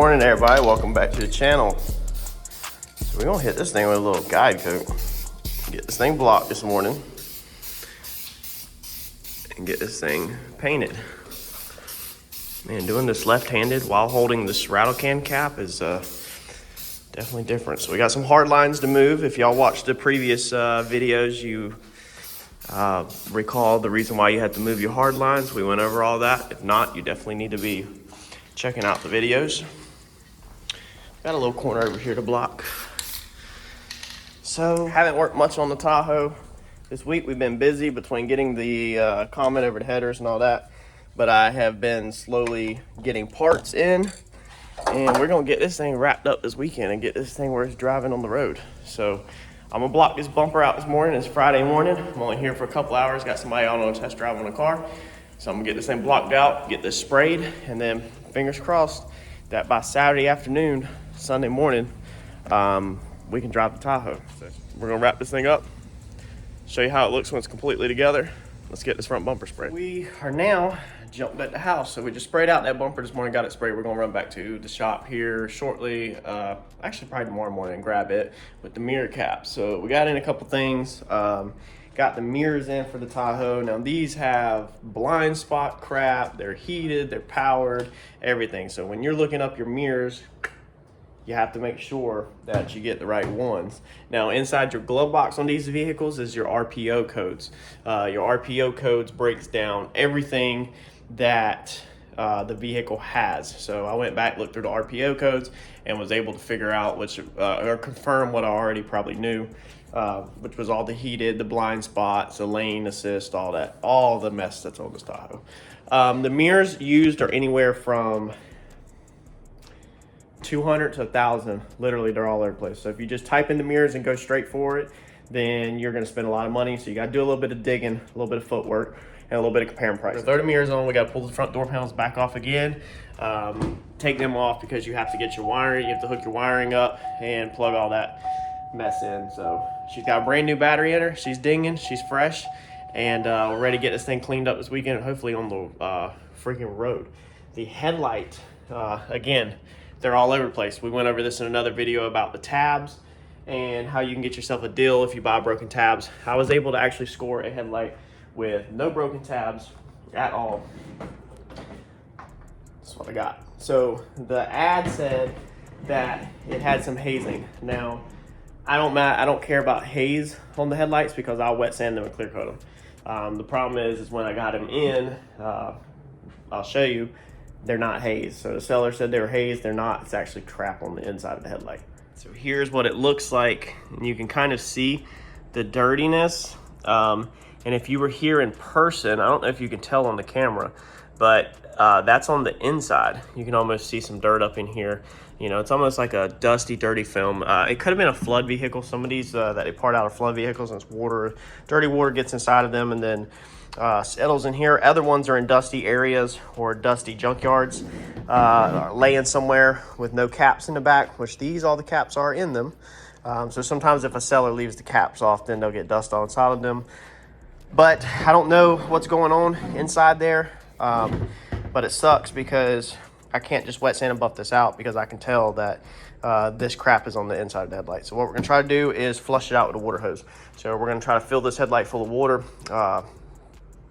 morning, everybody. Welcome back to the channel. So we're gonna hit this thing with a little guide coat. Get this thing blocked this morning and get this thing painted. Man, doing this left-handed while holding this rattle can cap is definitely different. So we got some hard lines to move. If y'all watched the previous videos, you recall the reason why you had to move your hard lines. We went over all that. If not, you definitely need to be checking out the videos. Got a little corner over here to block. So haven't worked much on the Tahoe this week. We've been busy between getting the Comet over the headers and all that, but I have been slowly getting parts in, and we're gonna get this thing wrapped up this weekend and get this thing where it's driving on the road. So I'm gonna block this bumper out this morning. It's Friday morning. I'm only here for a couple hours. Got somebody out on a test drive on the car. So I'm gonna get this thing blocked out, get this sprayed, and then fingers crossed that by Saturday afternoon, Sunday morning, we can drive the Tahoe. So we're gonna wrap this thing up, show you how it looks when it's completely together. Let's get this front bumper sprayed. We are now jumped at the house. So we just sprayed out that bumper this morning, got it sprayed. We're gonna run back to the shop here shortly. Actually probably tomorrow morning and grab it with the mirror cap. So we got in a couple things. Got the mirrors in for the Tahoe. Now these have blind spot crap. They're heated, they're powered, everything. So when you're looking up your mirrors, you have to make sure that you get the right ones. Now inside your glove box on these vehicles is your RPO codes. Your RPO codes breaks down everything that the vehicle has. So I went back, looked through the RPO codes, and was able to figure out which, or confirm what I already probably knew, which was all the heated, the blind spots, the lane assist, all that, all the mess that's on this Tahoe. The mirrors used are anywhere from 200 to 1,000. Literally, they're all over the place. So if you just type in the mirrors and go straight for it, then you're gonna spend a lot of money. So you gotta do a little bit of digging, a little bit of footwork, and a little bit of comparing prices. Throw the mirrors on, we gotta pull the front door panels back off again. Take them off because you have to get your wiring, you have to hook your wiring up and plug all that mess in. So she's got a brand new battery in her. She's dinging, she's fresh, and we're ready to get this thing cleaned up this weekend, hopefully on the freaking road. The headlight, again, they're all over the place. We went over this in another video about the tabs and how you can get yourself a deal if you buy broken tabs. I was able to actually score a headlight with no broken tabs at all. That's what I got. So the ad said that it had some hazing. Now, I don't care about haze on the headlights because I'll wet sand them and clear coat them. The problem is when I got them in, I'll show you, they're not hazed. So the seller said they were hazed, they're not. It's actually crap on the inside of the headlight. So here's what it looks like, and you can kind of see the dirtiness. And if you were here in person, I don't know if you can tell on the camera, but that's on the inside. You can almost see some dirt up in here. You know, it's almost like a dusty, dirty film. It could have been a flood vehicle. Some of these that they part out of flood vehicles, and it's water, dirty water gets inside of them and then settles in here. Other ones are in dusty areas or dusty junkyards, laying somewhere with no caps in the back, which all the caps are in them. So sometimes if a seller leaves the caps off, then they'll get dust on inside of them. But I don't know what's going on inside there, but it sucks because I can't just wet sand and buff this out because I can tell that this crap is on the inside of the headlight. So what we're gonna try to do is flush it out with a water hose. So we're gonna try to fill this headlight full of water,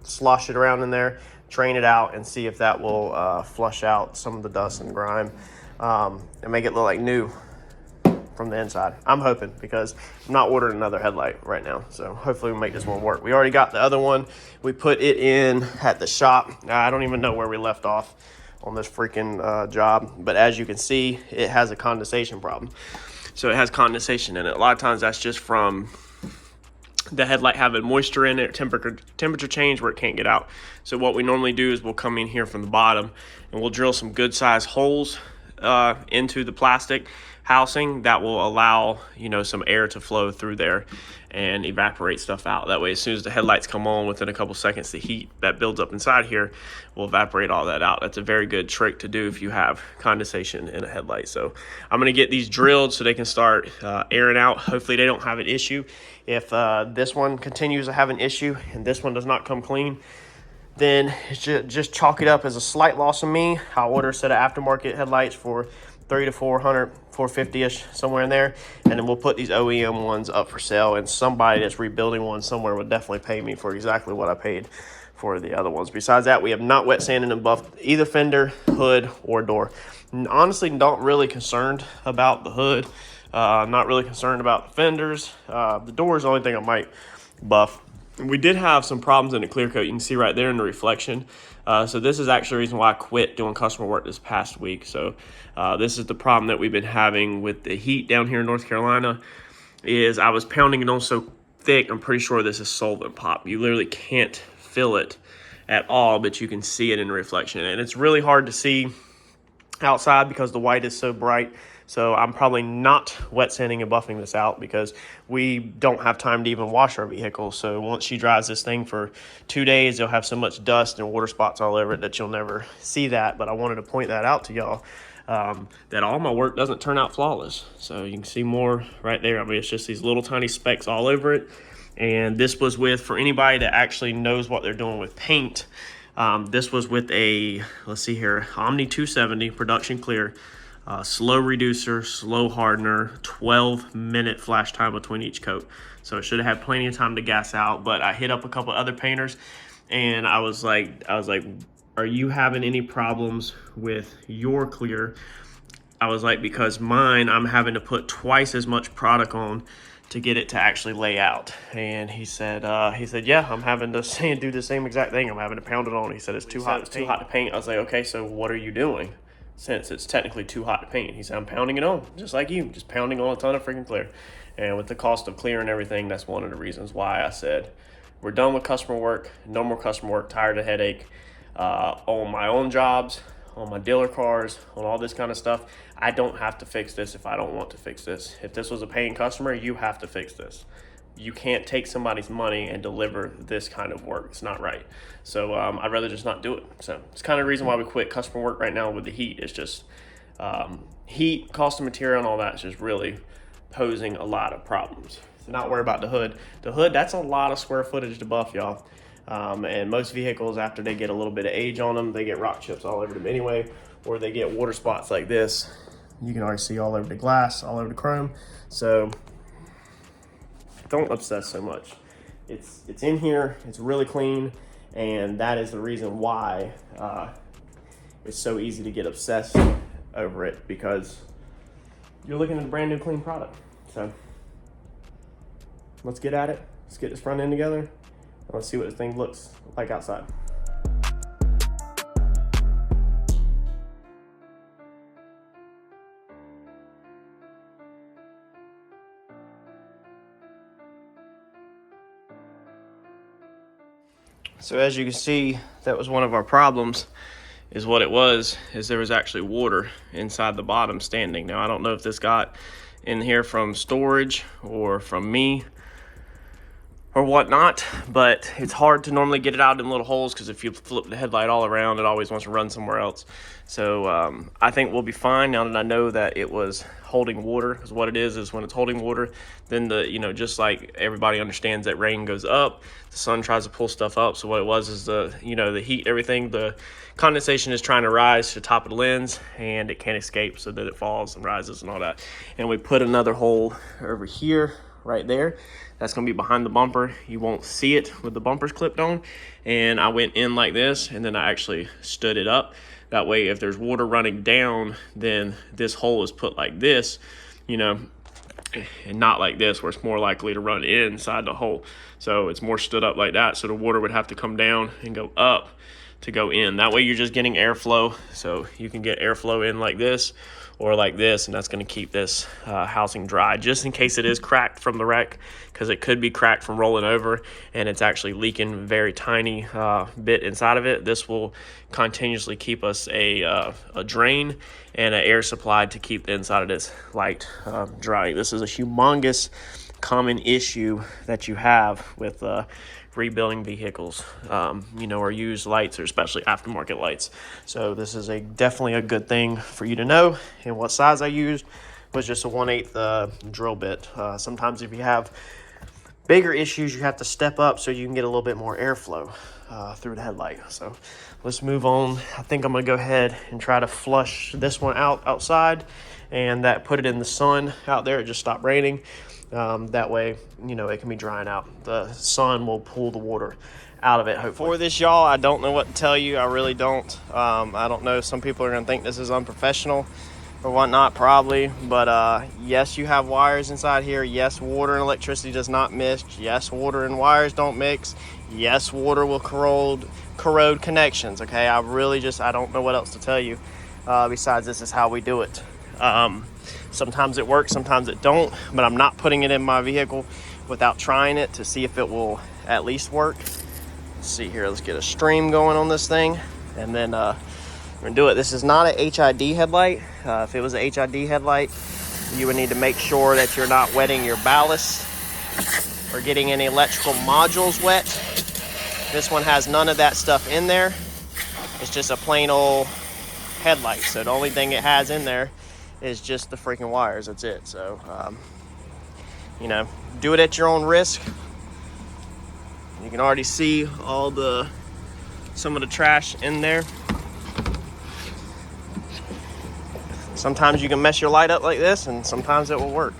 slosh it around in there, drain it out, and see if that will flush out some of the dust and grime and make it look like new from the inside. I'm hoping, because I'm not ordering another headlight right now. So hopefully we make this one work. We already got the other one. We put it in at the shop. I don't even know where we left off on this freaking job, but as you can see, it has a condensation problem. So it has condensation in it. A lot of times that's just from the headlight having moisture in it, temperature change where it can't get out. So what we normally do is we'll come in here from the bottom and we'll drill some good sized holes into the plastic housing that will allow, you know, some air to flow through there and evaporate stuff out. That way, as soon as the headlights come on, within a couple seconds, the heat that builds up inside here will evaporate all that out. That's a very good trick to do if you have condensation in a headlight. So I'm gonna get these drilled so they can start airing out. Hopefully they don't have an issue. If this one continues to have an issue and this one does not come clean, then just chalk it up as a slight loss on me. I'll order a set of aftermarket headlights for $300 to $400, $450-ish, somewhere in there. And then we'll put these OEM ones up for sale, and somebody that's rebuilding one somewhere would definitely pay me for exactly what I paid for the other ones. Besides that, we have not wet sanded and buffed either fender, hood, or door. And honestly, not really concerned about the hood. Not really concerned about the fenders. The door is the only thing I might buff. We did have some problems in the clear coat. You can see right there in the reflection. So this is actually the reason why I quit doing customer work this past week. So this is the problem that we've been having with the heat down here in North Carolina, is I was pounding it on so thick, I'm pretty sure this is solvent pop. You literally can't feel it at all, but you can see it in the reflection. And it's really hard to see outside because the white is so bright. So I'm probably not wet sanding and buffing this out because we don't have time to even wash our vehicle. So once she drives this thing for 2 days, you'll have so much dust and water spots all over it that you'll never see that. But I wanted to point that out to y'all, that all my work doesn't turn out flawless. So you can see more right there. I mean, it's just these little tiny specks all over it. And this was with, for anybody that actually knows what they're doing with paint, this was with a, let's see here, Omni 270 production clear. Slow reducer, slow hardener, 12-minute flash time between each coat. So it should have had plenty of time to gas out, but I hit up a couple other painters and I was like, are you having any problems with your clear? I was like, because mine, I'm having to put twice as much product on to get it to actually lay out. And he said, yeah, I'm having to do the same exact thing. I'm having to pound it on. He said, it's too hot to paint. I was like, okay, so what are you doing? Since it's technically too hot to paint. He said, I'm pounding it on, just like you, just pounding on a ton of freaking clear. And with the cost of clear and everything, that's one of the reasons why I said, we're done with customer work, no more customer work, tired of headache. On my own jobs, on my dealer cars, on all this kind of stuff, I don't have to fix this if I don't want to fix this. If this was a paying customer, you have to fix this. You can't take somebody's money and deliver this kind of work. It's not right. So I'd rather just not do it. So it's kind of the reason why we quit customer work right now with the heat. It's just heat, cost of material, and all that is just really posing a lot of problems. So not worry about the hood. The hood, that's a lot of square footage to buff, y'all. And most vehicles, after they get a little bit of age on them, they get rock chips all over them anyway, or they get water spots like this. You can already see all over the glass, all over the chrome. So don't obsess so much. It's in here, it's really clean, and that is the reason why it's so easy to get obsessed over it, because you're looking at a brand new clean product. So let's get at it. Let's get this front end together, and let's see what this thing looks like outside. So as you can see, that was one of our problems, is what it was, is there was actually water inside the bottom standing. Now, I don't know if this got in here from storage or from me or whatnot, but it's hard to normally get it out in little holes, because if you flip the headlight all around, it always wants to run somewhere else. So I think we'll be fine now that I know that it was holding water, because what it is when it's holding water, then just like everybody understands that rain goes up, the sun tries to pull stuff up. So what it was is the heat, everything, the condensation is trying to rise to the top of the lens, and it can't escape, so that it falls and rises and all that. And we put another hole over here, right there. That's gonna be behind the bumper. You won't see it with the bumpers clipped on. And I went in like this, and then I actually stood it up. That way, if there's water running down, then this hole is put like this, and not like this, where it's more likely to run inside the hole. So it's more stood up like that, so the water would have to come down and go up to go in. That way you're just getting airflow. So you can get airflow in like this or like this, and that's going to keep this housing dry, just in case it is cracked from the wreck, because it could be cracked from rolling over and it's actually leaking very tiny bit inside of it. This will continuously keep us a drain and an air supply to keep the inside of this light dry. This is a humongous common issue that you have with rebuilding vehicles, or used lights, or especially aftermarket lights. So this is definitely a good thing for you to know. And what size I used was just a 1/8 drill bit. Sometimes if you have Bigger issues, you have to step up so you can get a little bit more airflow through the headlight. So let's move on. I think I'm gonna go ahead and try to flush this one outside, and that put it in the sun out there. It just stopped raining. That way, you know, it can be drying out. The sun will pull the water out of it, hopefully. For this, y'all, I don't know what to tell you. I really don't. I don't know. Some people are gonna think this is unprofessional or whatnot, probably, but yes, you have wires inside here. Yes, water and electricity does not mix. Yes, water and wires don't mix. Yes, water will corrode connections. Okay, I don't know what else to tell you besides this is how we do it. Sometimes it works, sometimes it don't, but I'm not putting it in my vehicle without trying it to see if it will at least work. Let's see here, let's get a stream going on this thing, and then we're gonna do it. This is not a HID headlight. If it was a HID headlight, you would need to make sure that you're not wetting your ballast or getting any electrical modules wet. This one has none of that stuff in there. It's just a plain old headlight. So the only thing it has in there is just the freaking wires. That's it. So, you know, do it at your own risk. You can already see some of the trash in there. Sometimes you can mess your light up like this, and sometimes it will work.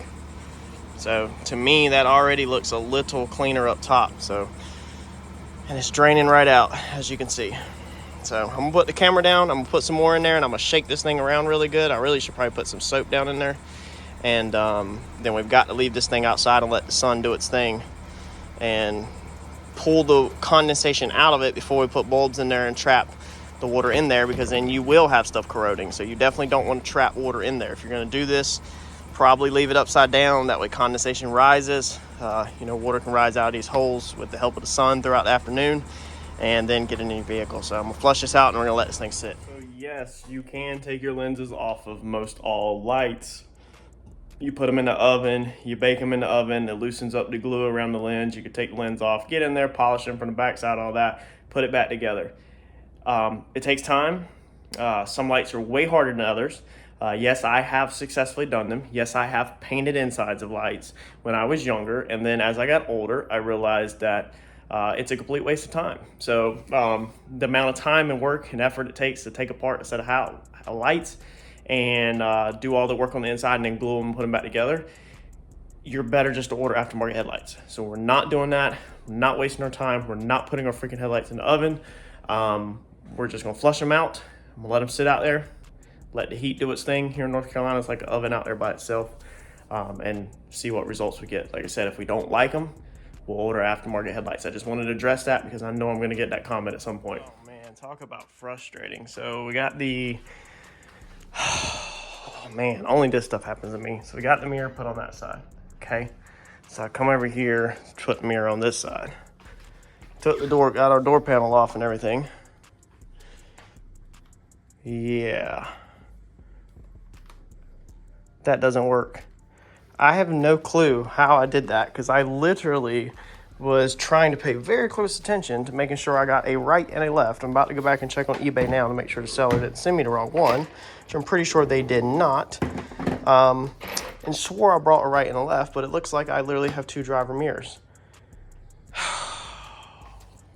So to me, that already looks a little cleaner up top. So, and it's draining right out, as you can see. So I'm gonna put the camera down, I'm gonna put some more in there, and I'm gonna shake this thing around really good. I really should probably put some soap down in there. And then we've got to leave this thing outside and let the sun do its thing and pull the condensation out of it before we put bulbs in there and trap the water in there, because then you will have stuff corroding. So you definitely don't want to trap water in there. If you're going to do this, probably leave it upside down. That way condensation rises. You know, water can rise out of these holes with the help of the sun throughout the afternoon, and then get in your vehicle. So I'm gonna flush this out and we're gonna let this thing sit. So yes, you can take your lenses off of most all lights. You put them in the oven, you bake them in the oven, it loosens up the glue around the lens. You can take the lens off, get in there, polish them from the backside, all that, put it back together. It takes time. Some lights are way harder than others. Yes, I have successfully done them. Yes, I have painted insides of lights when I was younger. And then as I got older, I realized that it's a complete waste of time. So the amount of time and work and effort it takes to take apart a set of lights and do all the work on the inside and then glue them and put them back together, you're better just to order aftermarket headlights. So we're not doing that. We're not wasting our time. We're not putting our freaking headlights in the oven. We're just gonna flush them out. I'm gonna let them sit out there, let the heat do its thing. Here in North Carolina, it's like an oven out there by itself, and see what results we get. Like I said, if we don't like them, we'll order aftermarket headlights. I just wanted to address that because I know I'm gonna get that comment at some point. Oh man, talk about frustrating. So we got the, oh man, only this stuff happens to me. So we got the mirror put on that side, okay? So I come over here, put the mirror on this side. Took the door, got our door panel off and everything. Yeah. That doesn't work. I have no clue how I did that, because I literally was trying to pay very close attention to making sure I got a right and a left. I'm about to go back and check on eBay now to make sure the seller didn't send me the wrong one, which I'm pretty sure they did not. And swore I brought a right and a left, but it looks like I literally have two driver mirrors.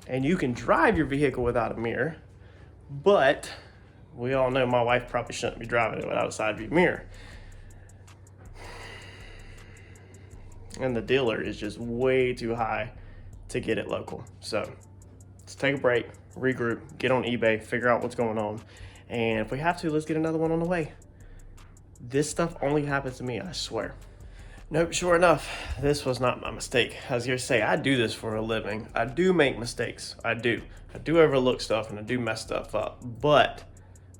And you can drive your vehicle without a mirror, but we all know my wife probably shouldn't be driving it without a side view mirror. And the dealer is just way too high to get it local. So let's take a break, regroup, get on eBay, figure out what's going on. And if we have to, let's get another one on the way. This stuff only happens to me, I swear. Nope, sure enough, this was not my mistake. I was gonna say, I do this for a living. I do make mistakes, I do. I do overlook stuff and I do mess stuff up, but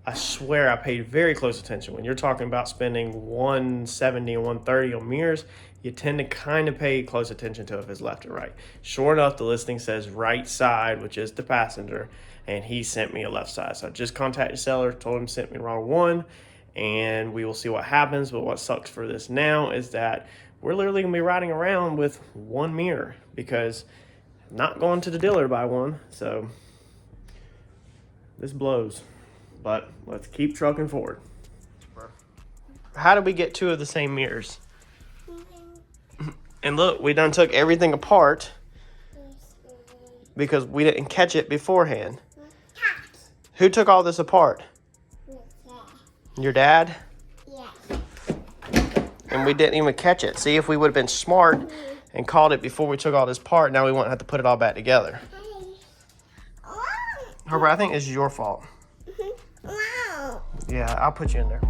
I swear I paid very close attention. When you're talking about spending $170 and $130 on mirrors, you tend to kind of pay close attention to if it's left or right. Sure enough, the listing says right side, which is the passenger, and he sent me a left side. So I just contacted the seller, told him he sent me the wrong one, and we will see what happens. But what sucks for this now is that we're literally gonna be riding around with one mirror because I'm not going to the dealer to buy one. So this blows, but let's keep trucking forward. How did we get two of the same mirrors? And look, we done took everything apart because we didn't catch it beforehand. Who took all this apart? Your dad? Yeah. And we didn't even catch it. See, if we would have been smart and caught it before we took all this apart, now we wouldn't have to put it all back together. Herbert, I think this is your fault. Wow. Yeah, I'll put you in there.